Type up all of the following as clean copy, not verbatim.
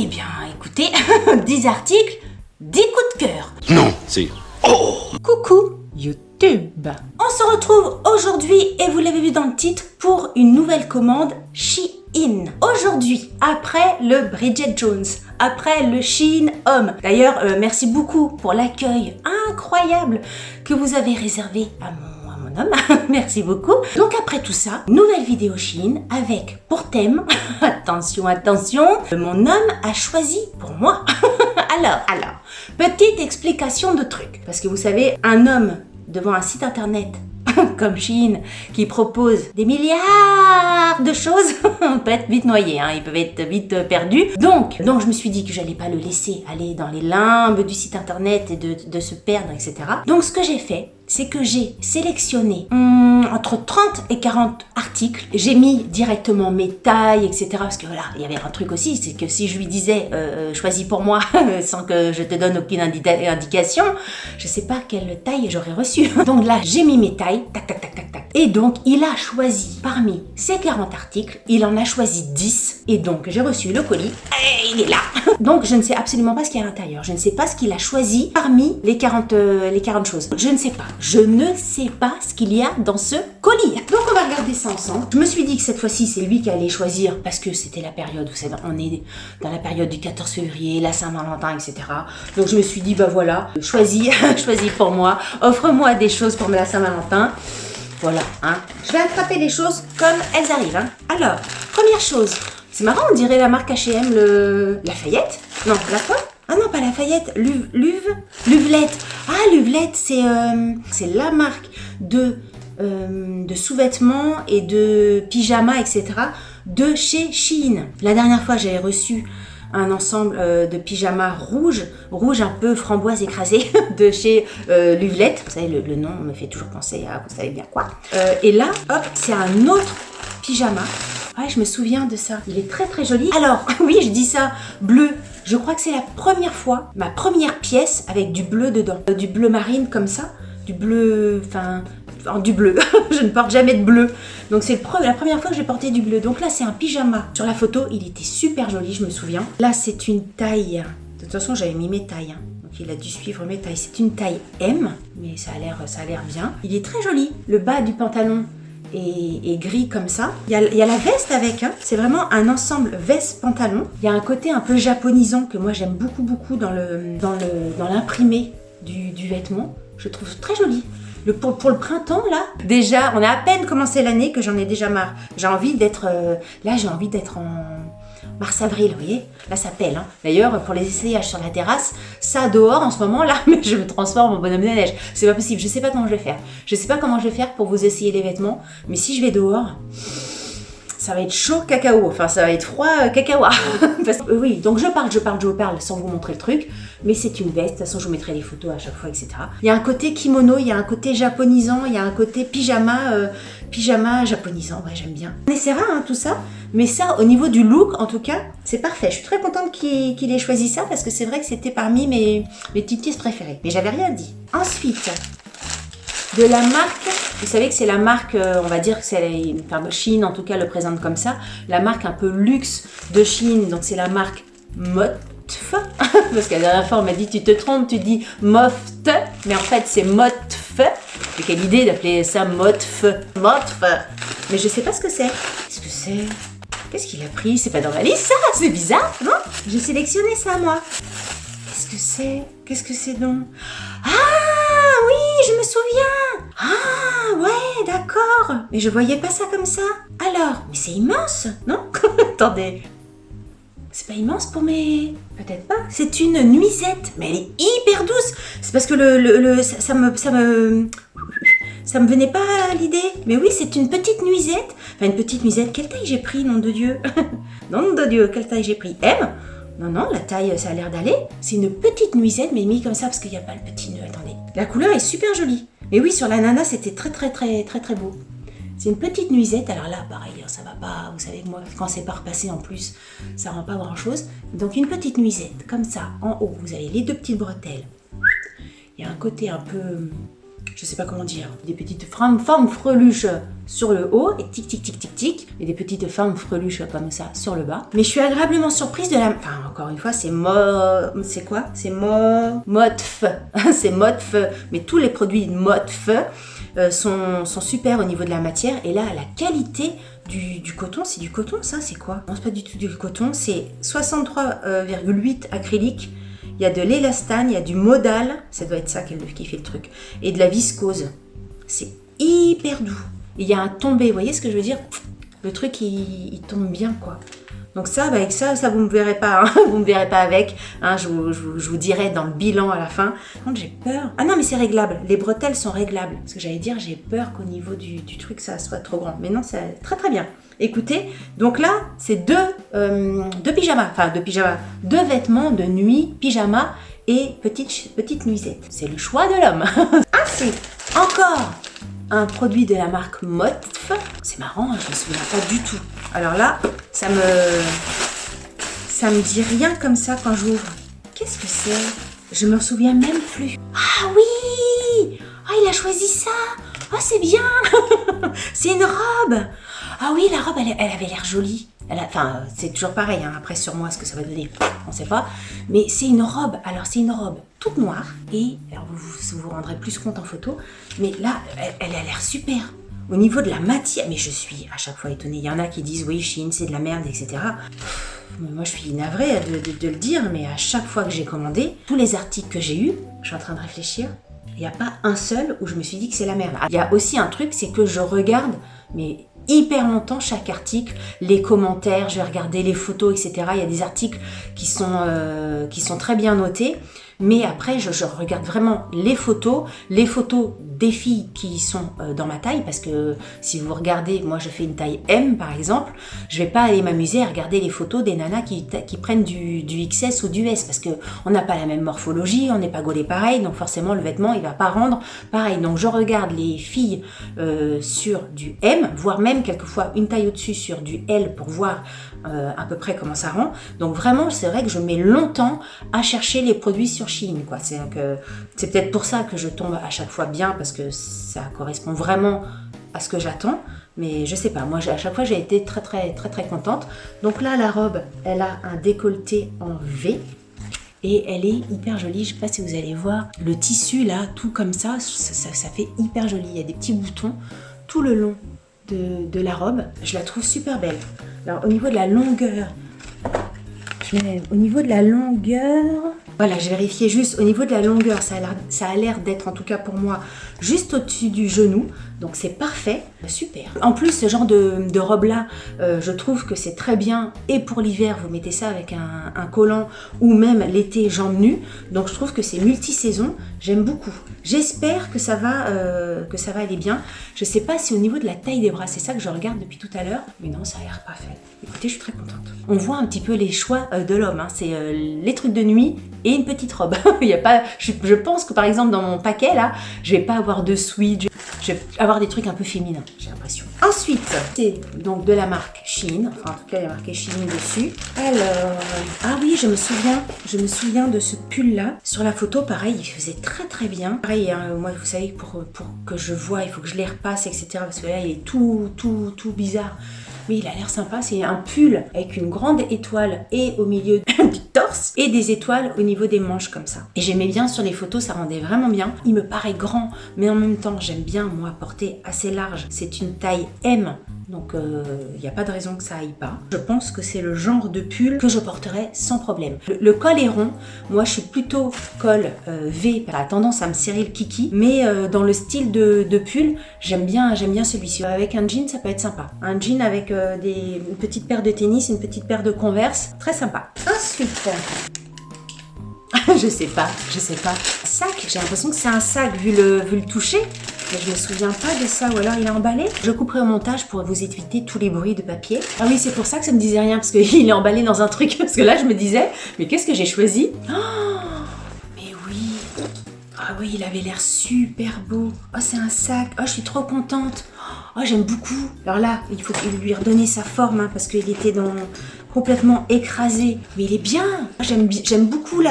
Eh bien, écoutez, 10 articles, 10 coups de cœur. Non, c'est... Oh! Coucou YouTube. On se retrouve aujourd'hui, et vous l'avez vu dans le titre, pour une nouvelle commande Shein. Aujourd'hui, après le Bridget Jones, après le Shein Homme. D'ailleurs, merci beaucoup pour l'accueil incroyable que vous avez réservé à mon homme. Merci beaucoup. Donc après tout ça, nouvelle vidéo Shein avec pour thème, attention, attention, mon homme a choisi pour moi. Alors, petite explication de truc. Parce que vous savez, un homme devant un site internet comme Shein, qui propose des milliards de choses, peut être vite noyé, hein, ils peuvent être vite perdus. Donc je me suis dit que j'allais pas le laisser aller dans les limbes du site internet et de se perdre, etc. Donc ce que j'ai fait, c'est que j'ai sélectionné entre 30 et 40 articles. J'ai mis directement mes tailles, etc. Parce que voilà, il y avait un truc aussi, c'est que si je lui disais choisis pour moi sans que je te donne aucune indication, je sais pas quelle taille j'aurais reçue. Donc là, j'ai mis mes tailles, tac, tac, tac, tac, tac. Et donc, il a choisi parmi ces 40 articles, il en a choisi 10. Et donc, j'ai reçu le colis et il est là. Donc, je ne sais absolument pas ce qu'il y a à l'intérieur. Je ne sais pas ce qu'il a choisi parmi les 40 choses. Je ne sais pas. Je ne sais pas ce qu'il y a dans ce colis. Donc, on va regarder ça ensemble. Je me suis dit que cette fois-ci, c'est lui qui allait choisir parce que c'était la période, vous savez, on est dans la période du 14 février, la Saint-Valentin, etc. Donc, je me suis dit, bah voilà, choisis pour moi, offre-moi des choses pour la Saint-Valentin. Voilà, hein. Je vais attraper les choses comme elles arrivent, hein. Alors, première chose, c'est marrant, on dirait la marque H&M, Lafayette. Non, la quoi? Ah non, pas Lafayette, Luvelette. Ah, Luvelette, c'est la marque de sous-vêtements et de pyjamas, etc. de chez Shein. La dernière fois, j'avais reçu un ensemble de pyjamas rouge un peu framboise écrasée de chez Luvelette. Vous savez, le nom me fait toujours penser à vous savez bien quoi. Et là, hop, c'est un autre pyjama. Ouais, je me souviens de ça. Il est très très joli. Alors, oui, je dis ça, bleu. Je crois que c'est la première fois, ma première pièce avec du bleu dedans. Du bleu marine comme ça. Du bleu, du bleu. Je ne porte jamais de bleu. Donc c'est la première fois que j'ai porté du bleu. Donc là, c'est un pyjama. Sur la photo, il était super joli, je me souviens. Là, c'est une taille. De toute façon, j'avais mis mes tailles. Hein. Donc il a dû suivre mes tailles. C'est une taille M, mais ça a l'air bien. Il est très joli. Le bas du pantalon est gris comme ça. Il y a la veste avec. Hein. C'est vraiment un ensemble veste-pantalon. Il y a un côté un peu japonisant que moi j'aime beaucoup dans l'imprimé du vêtement. Je trouve très joli. Pour le printemps, là, déjà, on a à peine commencé l'année que j'en ai déjà marre. J'ai envie d'être en mars-avril, vous voyez. Là, ça pèle. Hein. D'ailleurs, pour les essayages sur la terrasse, ça dehors en ce moment, là, mais je me transforme en bonhomme de neige. C'est pas possible. Je sais pas comment je vais faire. Je sais pas comment je vais faire pour vous essayer les vêtements, mais si je vais dehors, ça va être chaud cacao, enfin ça va être froid cacaois. Oui, donc je parle sans vous montrer le truc, mais c'est une veste, de toute façon je vous mettrai les photos à chaque fois, etc. Il y a un côté kimono, il y a un côté japonisant, il y a un côté pyjama japonisant, ouais j'aime bien. On essaiera hein, tout ça, mais ça au niveau du look en tout cas, c'est parfait. Je suis très contente qu'il ait choisi ça parce que c'est vrai que c'était parmi mes petites pièces préférées, mais j'avais rien dit. Ensuite, de la marque, vous savez que c'est la marque, on va dire que c'est, Shein en tout cas le présente comme ça, la marque un peu luxe de Shein, donc c'est la marque Motf, parce que la dernière fois on m'a dit tu te trompes, tu dis Mofte, mais en fait c'est Motf, j'ai quelle idée d'appeler ça Motf, mais je sais pas ce que c'est. Qu'est-ce que c'est? Qu'est-ce qu'il a pris? C'est pas dans ma liste ça, c'est bizarre, non? J'ai sélectionné ça moi. Qu'est-ce que c'est donc? Ah oui, je me souviens. Ah ouais, d'accord. Mais je voyais pas ça comme ça. Alors, mais c'est immense, non? Attendez. C'est pas immense pour mes... Peut-être pas. C'est une nuisette, mais elle est hyper douce. C'est parce que ça me venait pas à l'idée. Mais oui, c'est une petite nuisette. Enfin, une petite nuisette. Quelle taille j'ai pris, nom de Dieu? Nom de Dieu, quelle taille j'ai pris? M? Non, la taille, ça a l'air d'aller. C'est une petite nuisette, mais mise comme ça parce qu'il n'y a pas le petit nœud. Attendez. La couleur est super jolie. Mais oui, sur la nana, c'était très beau. C'est une petite nuisette. Alors là, pareil, ça va pas. Vous savez que moi, quand c'est pas repassé en plus, ça rend pas grand-chose. Donc une petite nuisette, comme ça, en haut. Vous avez les deux petites bretelles. Il y a un côté un peu je sais pas comment dire, des petites formes freluches sur le haut et tic tic tic tic tic, et des petites formes freluches comme ça sur le bas. Mais je suis agréablement surprise de la, enfin encore une fois c'est quoi? C'est Motf, c'est Motf, mais tous les produits Motf sont super au niveau de la matière, et là la qualité du coton, c'est du coton ça, c'est quoi? Non, c'est pas du tout du coton, c'est 63,8 acrylique. Il y a de l'élastane, il y a du modal, ça doit être ça qui fait le truc, et de la viscose. C'est hyper doux. Il y a un tombé, vous voyez ce que je veux dire? Le truc, il tombe bien, quoi. Donc ça, avec ça vous me verrez pas, hein. Vous me verrez pas avec. Hein, je vous dirai dans le bilan à la fin. Par contre, j'ai peur. Ah non, mais c'est réglable. Les bretelles sont réglables. Parce que j'allais dire, j'ai peur qu'au niveau du truc, ça soit trop grand. Mais non, c'est très très bien. Écoutez, donc là, c'est deux pyjamas. Enfin, deux vêtements de nuit, pyjama et petite nuisette. C'est le choix de l'homme. Ensuite, encore un produit de la marque Motf. C'est marrant, hein, je me souviens pas du tout. Alors là, ça me dit rien comme ça quand j'ouvre. Qu'est-ce que c'est? Je me souviens même plus. Ah oui! Ah, il a choisi ça! Ah, c'est bien! C'est une robe! Ah oui, la robe, elle avait l'air jolie. Enfin, c'est toujours pareil, hein. Après sur moi, ce que ça va donner, on sait pas. Mais c'est une robe, alors c'est une robe toute noire. Et alors vous vous rendrez plus compte en photo. Mais là, elle a l'air super. Au niveau de la matière, mais je suis à chaque fois étonnée. Il y en a qui disent, oui, Shein, c'est de la merde, etc. Mais moi, je suis navrée de le dire, mais à chaque fois que j'ai commandé, tous les articles que j'ai eus, je suis en train de réfléchir, il n'y a pas un seul où je me suis dit que c'est la merde. Il y a aussi un truc, c'est que je regarde, mais hyper longtemps chaque article, les commentaires, je vais regarder les photos, etc. Il y a des articles qui sont très bien notés, mais après je regarde vraiment les photos des filles qui sont dans ma taille, parce que si vous regardez, moi je fais une taille M par exemple, je vais pas aller m'amuser à regarder les photos des nanas qui prennent du XS ou du S, parce que on n'a pas la même morphologie, on n'est pas gaulé pareil, donc forcément le vêtement il va pas rendre pareil. Donc je regarde les filles sur du M, voire même quelquefois une taille au-dessus sur du L pour voir à peu près comment ça rend. Donc vraiment c'est vrai que je mets longtemps à chercher les produits sur Shein, quoi. C'est peut-être pour ça que je tombe à chaque fois bien, parce que ça correspond vraiment à ce que j'attends, mais je sais pas, moi à chaque fois j'ai été très très très très contente. Donc là la robe, elle a un décolleté en V et elle est hyper jolie. Je sais pas si vous allez voir le tissu là, tout comme ça fait hyper joli. Il y a des petits boutons tout le long de la robe, je la trouve super belle. Alors au niveau de la longueur, voilà, j'ai vérifié juste au niveau de la longueur, ça a l'air d'être, en tout cas pour moi, juste au-dessus du genou, donc c'est parfait, super. En plus, ce genre de robe-là, je trouve que c'est très bien, et pour l'hiver, vous mettez ça avec un collant, ou même l'été, jambes nues, donc je trouve que c'est multi-saison, j'aime beaucoup. J'espère que ça va aller bien. Je sais pas si au niveau de la taille des bras, c'est ça que je regarde depuis tout à l'heure, mais non, ça a l'air parfait. Écoutez, je suis très contente. On voit un petit peu les choix de l'homme, hein. C'est les trucs de nuit et une petite robe. Il y a pas, je pense que par exemple dans mon paquet là, je vais pas avoir de sweat, je vais avoir des trucs un peu féminins, j'ai l'impression. Ensuite, c'est donc de la marque Shein, enfin en tout cas il y a marqué Shein dessus. Alors, ah oui, je me souviens de ce pull là. Sur la photo, pareil, il faisait très très bien. Pareil, hein, moi vous savez, pour que je vois, il faut que je les repasse, etc. Parce que là il est tout bizarre. Mais il a l'air sympa, c'est un pull avec une grande étoile et au milieu du torse et des étoiles au niveau des manches comme ça. Et j'aimais bien sur les photos, ça rendait vraiment bien. Il me paraît grand, mais en même temps j'aime bien moi porter assez large. C'est une taille M, donc il n'y a pas de raison que ça aille pas. Je pense que c'est le genre de pull que je porterai sans problème. Le col est rond, moi je suis plutôt col V, ça a tendance à me serrer le kiki, mais dans le style de pull, j'aime bien celui-ci. Avec un jean, ça peut être sympa. Un jean avec une petite paire de tennis, une petite paire de Converse, très sympa. Ensuite, je sais pas. Sac, j'ai l'impression que c'est un sac vu le toucher. Mais je me souviens pas de ça, ou alors il est emballé. Je couperai au montage pour vous éviter tous les bruits de papier. Ah oui, c'est pour ça que ça me disait rien, parce qu'il est emballé dans un truc. Parce que là, je me disais, mais qu'est-ce que j'ai choisi? Mais oui. Ah oui, il avait l'air super beau. Oh, c'est un sac. Oh, je suis trop contente. Oh, j'aime beaucoup. Alors là, il faut lui redonner sa forme, hein, parce qu'il était complètement écrasé. Mais il est bien. J'aime beaucoup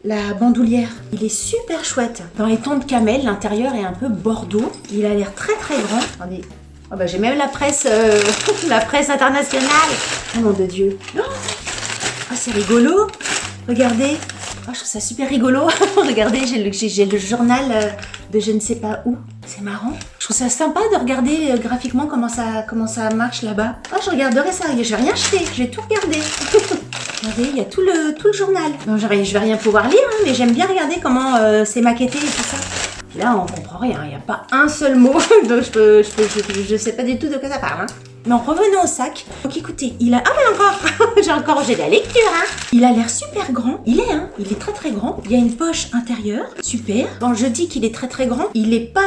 la bandoulière. Il est super chouette. Dans les tons de camel, l'intérieur est un peu bordeaux. Il a l'air très très grand. Attendez. Oh bah j'ai même la presse, la presse internationale. Oh mon de Dieu. Oh, c'est rigolo. Regardez. Oh, je trouve ça super rigolo. Regardez, j'ai le journal de je ne sais pas où. C'est marrant. Je trouve ça sympa de regarder graphiquement comment ça marche là-bas. Oh, je regarderai ça. Je vais rien jeter. Je vais tout regarder. Regardez, il y a tout le journal. Non, je vais rien pouvoir lire, hein, mais j'aime bien regarder comment c'est maquetté et tout ça. Là, on comprend rien. Il n'y a pas un seul mot. Donc, je sais pas du tout de quoi ça parle. Hein. Mais revenons au sac. Donc écoutez, il a... Ah mais encore, j'ai de la lecture, hein. Il a l'air super grand. Il est très très grand. Il y a une poche intérieure, super. Quand je dis qu'il est très très grand,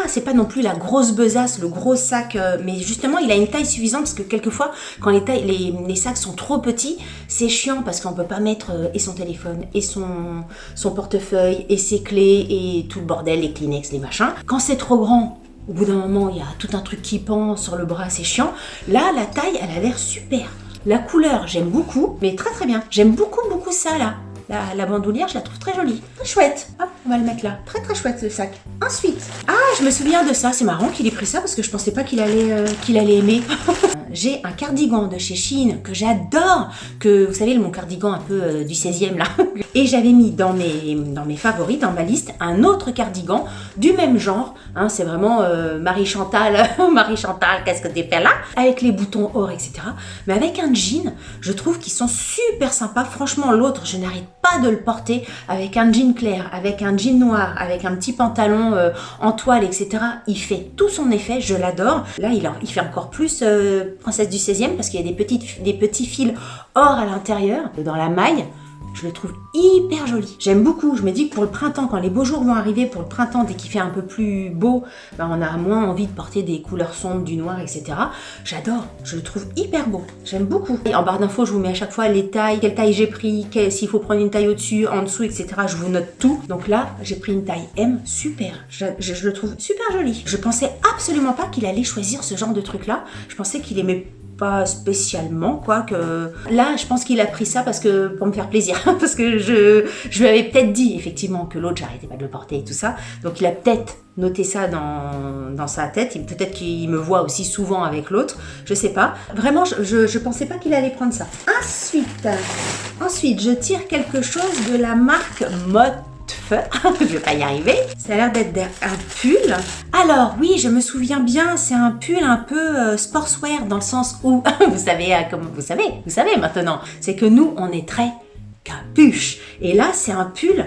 c'est pas non plus la grosse besace, le gros sac, mais justement, il a une taille suffisante parce que quelquefois, quand les sacs sont trop petits, c'est chiant parce qu'on peut pas mettre et son téléphone, et son portefeuille, et ses clés, et tout le bordel, les Kleenex, les machins. Quand c'est trop grand, au bout d'un moment, il y a tout un truc qui pend sur le bras, c'est chiant. Là, la taille, elle a l'air super. La couleur, j'aime beaucoup, mais très très bien. J'aime beaucoup ça là. La bandoulière, je la trouve très jolie. Très chouette. Hop, on va le mettre là. Très très chouette ce sac. Ensuite, je me souviens de ça. C'est marrant qu'il ait pris ça parce que je pensais pas qu'il allait aimer. J'ai un cardigan de chez Shein que j'adore. Que vous savez, mon cardigan un peu du 16e là. Et j'avais mis dans mes favoris, dans ma liste, un autre cardigan du même genre. Hein, c'est vraiment Marie-Chantal, Marie-Chantal, qu'est-ce que t'es fait là? Avec les boutons or, etc. Mais avec un jean, je trouve qu'ils sont super sympas. Franchement, l'autre, je n'arrête pas de le porter avec un jean clair, avec un jean noir, avec un petit pantalon en toile, etc. Il fait tout son effet, je l'adore. Là, il fait encore plus princesse du 16e parce qu'il y a des petits fils or à l'intérieur, dans la maille. Je le trouve hyper joli. J'aime beaucoup. Je me dis que pour le printemps, quand les beaux jours vont arriver, pour le printemps, dès qu'il fait un peu plus beau, on a moins envie de porter des couleurs sombres, du noir, etc. J'adore. Je le trouve hyper beau. J'aime beaucoup. Et en barre d'infos, je vous mets à chaque fois les tailles, quelle taille j'ai pris, s'il faut prendre une taille au-dessus, en dessous, etc. Je vous note tout. Donc là, j'ai pris une taille M. Super. Je le trouve super joli. Je pensais absolument pas qu'il allait choisir ce genre de truc-là. Je pensais qu'il aimait pas spécialement, quoi, que... Là, je pense qu'il a pris ça pour me faire plaisir, parce que je lui avais peut-être dit, effectivement, que l'autre, j'arrêtais pas de le porter et tout ça, donc il a peut-être noté ça dans sa tête, peut-être qu'il me voit aussi souvent avec l'autre, je sais pas. Vraiment, je pensais pas qu'il allait prendre ça. Ensuite, je tire quelque chose de la marque Mott. Je vais pas y arriver. Ça a l'air d'être un pull. Alors oui, je me souviens bien, c'est un pull un peu sportswear dans le sens où, vous savez maintenant, c'est que nous, on est très capuche. Et là, c'est un pull,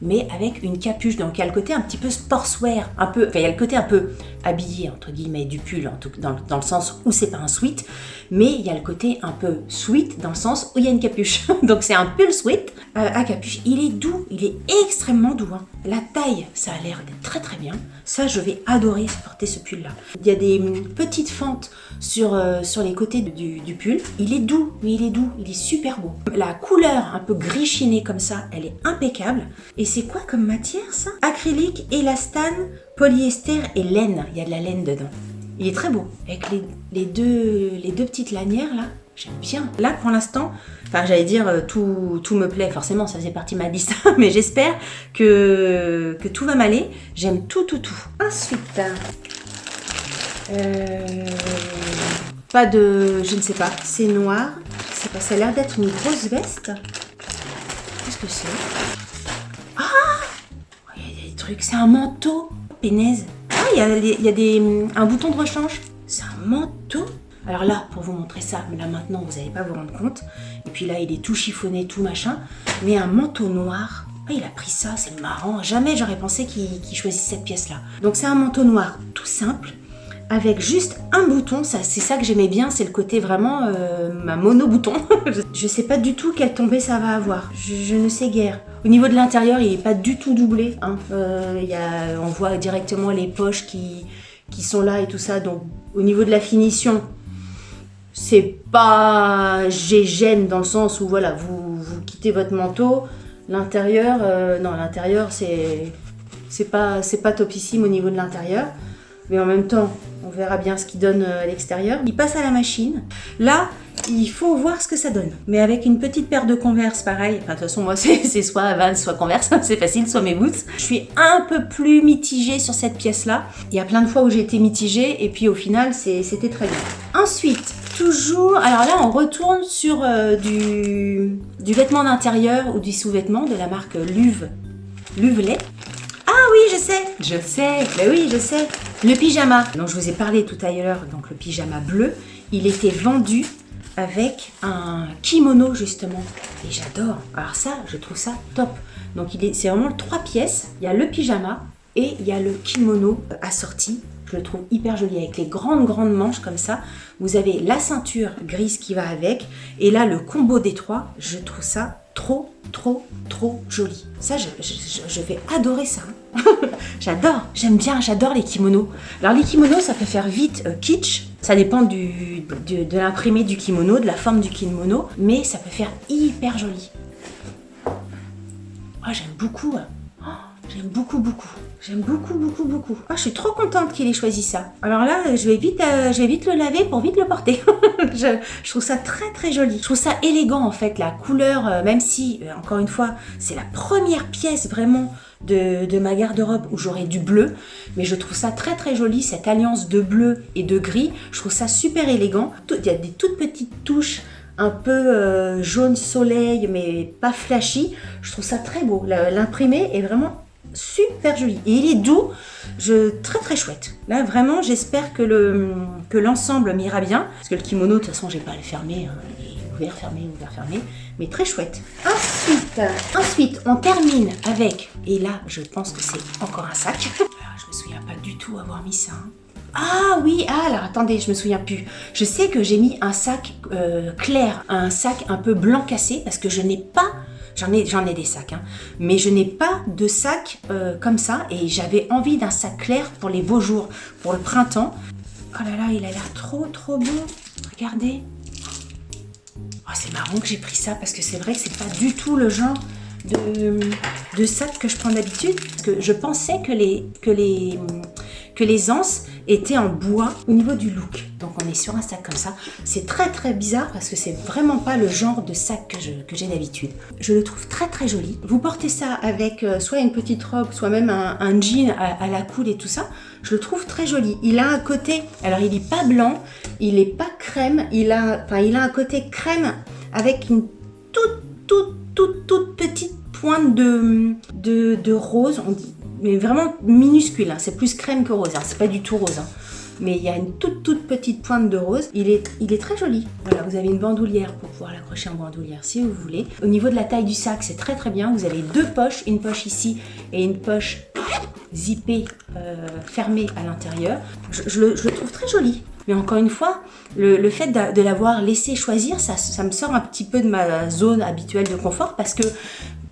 mais avec une capuche. Donc il y a le côté un petit peu sportswear, il y a le côté un peu habillé, entre guillemets, du pull, dans le sens où c'est pas un sweat, mais il y a le côté un peu sweat dans le sens où il y a une capuche. Donc c'est un pull sweat à capuche. Il est doux, il est extrêmement doux. Hein. La taille, ça a l'air d'être très très bien. Ça, je vais adorer porter ce pull-là. Il y a des petites fentes sur les côtés du pull. Il est doux, mais il est super beau. La couleur un peu gris chiné comme ça, elle est impeccable. Et c'est quoi comme matière ça? Acrylique, élastane, polyester et laine. Il y a de la laine dedans. Il est très beau. Avec les deux petites lanières là, j'aime bien. Là pour l'instant, j'allais dire tout me plaît. Forcément, ça faisait partie de ma liste. Mais j'espère que tout va m'aller. J'aime tout. Ensuite, pas de... Je ne sais pas. C'est noir. Je sais pas. Ça a l'air d'être une grosse veste. Qu'est-ce que c'est? Il y a des trucs. C'est un manteau. Pénaise. Il y a un bouton de rechange. C'est un manteau. Alors là, pour vous montrer ça, mais là maintenant, vous n'allez pas vous rendre compte. Et puis là, il est tout chiffonné, tout machin. Mais un manteau noir. Il a pris ça, c'est marrant. Jamais j'aurais pensé qu'il choisisse cette pièce-là. Donc c'est un manteau noir tout simple, avec juste un bouton. C'est ça que j'aimais bien, c'est le côté vraiment ma mono-bouton. Je sais pas du tout quelle tombée ça va avoir. Je ne sais guère. Au niveau de l'intérieur, il n'est pas du tout doublé. Hein. On voit directement les poches qui sont là et tout ça. Donc au niveau de la finition, c'est pas gêne dans le sens où voilà, vous quittez votre manteau. L'intérieur, l'intérieur c'est pas topissime au niveau de l'intérieur. Mais en même temps, on verra bien ce qu'il donne à l'extérieur. Il passe à la machine. Là, Il faut voir ce que ça donne. Mais avec une petite paire de Converse, pareil. Enfin, de toute façon, moi, c'est soit Vans, soit Converse. C'est facile, soit mes boots. Je suis un peu plus mitigée sur cette pièce-là. Il y a plein de fois où j'ai été mitigée. Et puis, au final, c'était très bien. Ensuite, toujours... Alors là, on retourne sur du vêtement d'intérieur ou du sous-vêtement de la marque Luvelet. Ah oui, je sais, mais oui, je sais. Le pyjama, dont je vous ai parlé tout à l'heure, donc le pyjama bleu, il était vendu avec un kimono justement. Et j'adore. Alors ça, je trouve ça top. Donc c'est vraiment 3 pièces. Il y a le pyjama et il y a le kimono assorti. Je le trouve hyper joli avec les grandes manches comme ça. Vous avez la ceinture grise qui va avec. Et là, le combo des 3, je trouve ça trop joli. Ça, je vais adorer ça. J'adore les kimonos. Alors les kimonos, ça peut faire vite kitsch. Ça dépend de l'imprimé du kimono, de la forme du kimono. Mais ça peut faire hyper joli. Oh, j'aime beaucoup. J'aime beaucoup. J'aime beaucoup. Oh, je suis trop contente qu'il ait choisi ça. Alors là, je vais vite le laver pour vite le porter. je trouve ça très joli. Je trouve ça élégant en fait, la couleur, même si, encore une fois, c'est la première pièce vraiment de ma garde-robe où j'aurai du bleu. Mais je trouve ça très joli, cette alliance de bleu et de gris. Je trouve ça super élégant. Il y a des toutes petites touches un peu jaune soleil, mais pas flashy. Je trouve ça très beau. L'imprimé est vraiment super joli. Et il est doux, très chouette. Là, vraiment, j'espère que l'ensemble m'ira bien. Parce que le kimono, de toute façon, j'ai pas à le fermer. Il est ouvert, fermé. Mais très chouette. Ensuite, on termine avec... Et là, je pense que c'est encore un sac. Alors, je me souviens pas du tout avoir mis ça. Ah oui, alors attendez, je me souviens plus. Je sais que j'ai mis un sac clair, un sac un peu blanc cassé, parce que je n'ai pas... J'en ai des sacs, hein. Mais je n'ai pas de sac comme ça. Et j'avais envie d'un sac clair pour les beaux jours, pour le printemps. Oh là là, il a l'air trop beau. Regardez. Oh, c'est marrant que j'ai pris ça parce que c'est vrai que c'est pas du tout le genre de sac que je prends d'habitude. Parce que je pensais que les anses étaient en bois au niveau du look. Donc on est sur un sac comme ça. C'est très bizarre parce que c'est vraiment pas le genre de sac que j'ai d'habitude. Je le trouve très joli. Vous portez ça avec soit une petite robe, soit même un jean à la cool et tout ça. Je le trouve très joli. Il a un côté, alors il est pas blanc, il est pas crème, il a un côté crème avec une toute petite pointe de rose. On dit, mais vraiment minuscule, hein. C'est plus crème que rose, hein. C'est pas du tout rose, hein. Mais il y a une toute petite pointe de rose. Il est très joli. Voilà, vous avez une bandoulière pour pouvoir l'accrocher en bandoulière si vous voulez. Au niveau de la taille du sac, c'est très bien. Vous avez 2 poches, une poche ici et une poche zippée fermée à l'intérieur. Je le trouve très joli. Mais encore une fois, le fait de l'avoir laissé choisir, ça me sort un petit peu de ma zone habituelle de confort parce que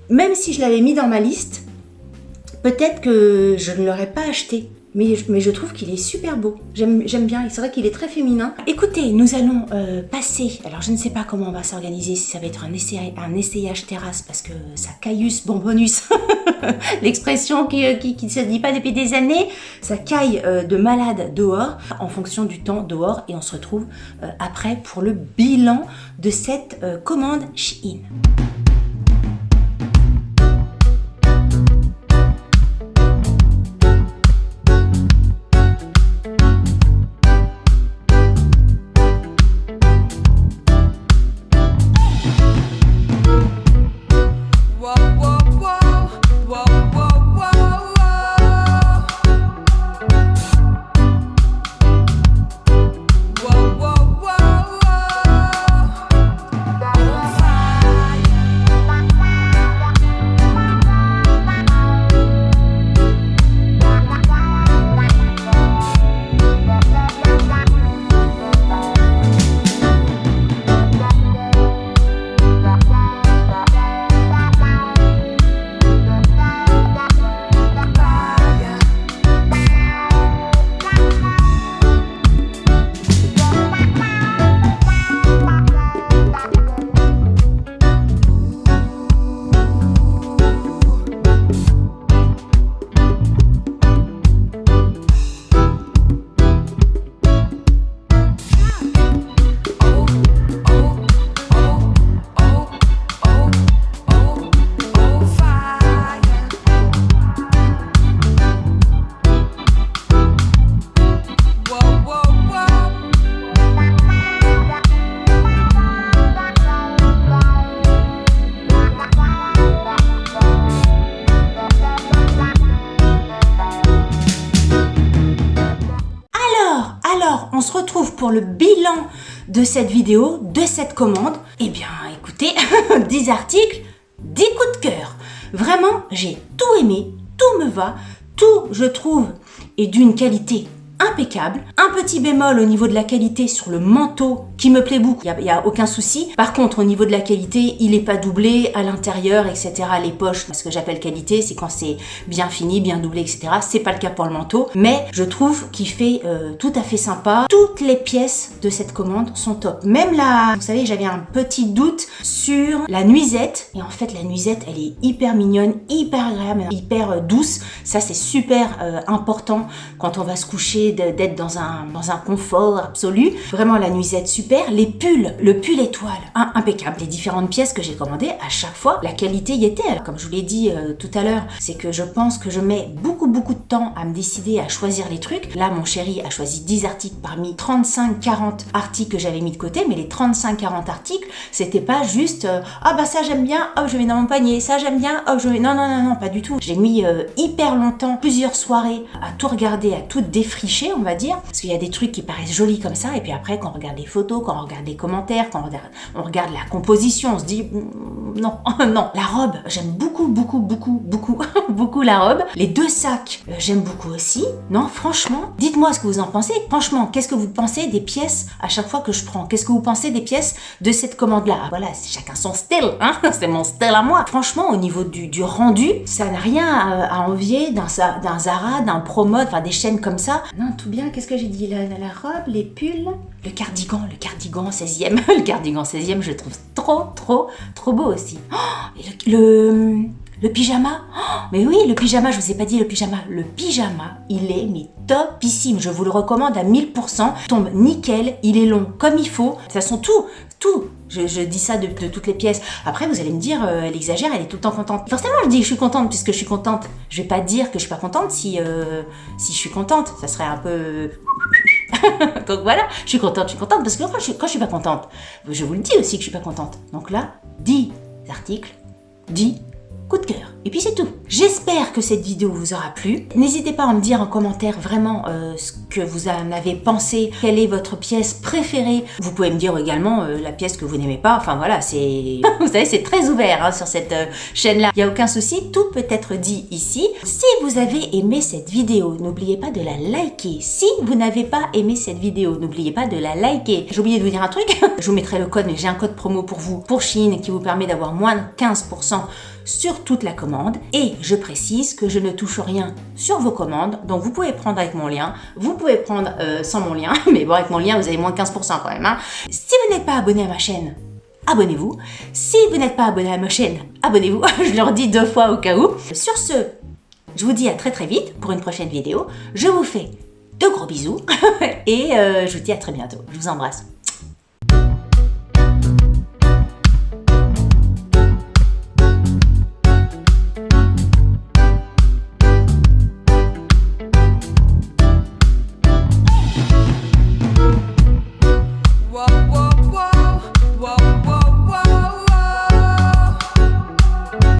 même si je l'avais mis dans ma liste, peut-être que je ne l'aurais pas acheté. Mais je trouve qu'il est super beau. J'aime bien. C'est vrai qu'il est très féminin. Écoutez, nous allons passer. Alors, je ne sais pas comment on va s'organiser. Si ça va être un essayage terrasse parce que ça caillousse bonbonus. L'expression qui ne se dit pas depuis des années. Ça caille de malade dehors en fonction du temps dehors. Et on se retrouve après pour le bilan de cette commande Shein. le bilan de cette vidéo, de cette commande, eh bien écoutez, 10 articles, 10 coups de cœur. Vraiment, j'ai tout aimé, tout me va, tout je trouve est d'une qualité impeccable. Un petit bémol au niveau de la qualité sur le manteau qui me plaît beaucoup, il n'y a aucun souci. Par contre, au niveau de la qualité, il n'est pas doublé à l'intérieur, etc. Les poches, ce que j'appelle qualité, c'est quand c'est bien fini, bien doublé, etc. C'est pas le cas pour le manteau, mais je trouve qu'il fait tout à fait sympa. Toutes les pièces de cette commande sont top. Même là, vous savez, j'avais un petit doute sur la nuisette. Et en fait, la nuisette, elle est hyper mignonne, hyper agréable, hyper douce. Ça, c'est super important quand on va se coucher, d'être dans un confort absolu. Vraiment, la nuisette, super. Les pulls, le pull étoile, impeccable. Les différentes pièces que j'ai commandées, à chaque fois, la qualité y était. Alors, comme je vous l'ai dit tout à l'heure, c'est que je pense que je mets beaucoup de temps à me décider à choisir les trucs. Là, mon chéri a choisi 10 articles parmi 35-40 articles que j'avais mis de côté, mais les 35-40 articles, c'était pas juste ah bah ça j'aime bien, hop je mets dans mon panier, ça j'aime bien, hop je mets... Non, pas du tout. J'ai mis hyper longtemps, plusieurs soirées, à tout regarder, à tout défricher, on va dire, parce qu'il y a des trucs qui paraissent jolis comme ça, et puis après, quand on regarde les photos, quand on regarde les commentaires, quand on regarde la composition, on se dit non, non. La robe, j'aime beaucoup la robe. Les 2 sacs, j'aime beaucoup aussi. Non, franchement, dites-moi ce que vous en pensez. Franchement, qu'est-ce que vous pensez des pièces à chaque fois que je prends? Qu'est-ce que vous pensez des pièces de cette commande-là? Voilà, c'est chacun son style, hein. C'est mon style à moi. Franchement, au niveau du rendu, ça n'a rien à envier d'un Zara, d'un Promode, enfin des chaînes comme ça. Non, tout bien. Qu'est-ce que j'ai dit? La robe, les pulls, le cardigan 16e. Le cardigan 16e, je le trouve trop beau aussi. Oh, et le pyjama, oh, mais oui, le pyjama, je vous ai pas dit le pyjama. Le pyjama, il est mais topissime. Je vous le recommande à 1000%. Il tombe nickel, il est long comme il faut. De toute façon, tout. Je dis ça de toutes les pièces. Après, vous allez me dire, elle exagère, elle est tout le temps contente. Forcément, je dis que je suis contente puisque je suis contente. Je vais pas dire que je suis pas contente si je suis contente. Ça serait un peu... Donc voilà, je suis contente parce que quand je suis pas contente, je vous le dis aussi que je suis pas contente. Donc là, 10 articles, 10 coups de cœur. Et puis c'est tout. J'espère que cette vidéo vous aura plu. N'hésitez pas à me dire en commentaire vraiment ce que vous en avez pensé, quelle est votre pièce préférée. Vous pouvez me dire également la pièce que vous n'aimez pas. Enfin voilà, c'est... vous savez, c'est très ouvert hein, sur cette chaîne-là. Il n'y a aucun souci, tout peut être dit ici. Si vous avez aimé cette vidéo, n'oubliez pas de la liker. Si vous n'avez pas aimé cette vidéo, n'oubliez pas de la liker. J'ai oublié de vous dire un truc. Je vous mettrai le code, mais j'ai un code promo pour vous, pour Shein, qui vous permet d'avoir moins de 15% sur toute la commande. Et je précise que je ne touche rien sur vos commandes, donc vous pouvez prendre avec mon lien, vous pouvez prendre sans mon lien, mais bon avec mon lien vous avez moins de 15% quand même. Hein. Si vous n'êtes pas abonné à ma chaîne, abonnez-vous. Si vous n'êtes pas abonné à ma chaîne, abonnez-vous. Je le redis 2 fois au cas où. Sur ce, je vous dis à très vite pour une prochaine vidéo. Je vous fais de gros bisous et je vous dis à très bientôt. Je vous embrasse.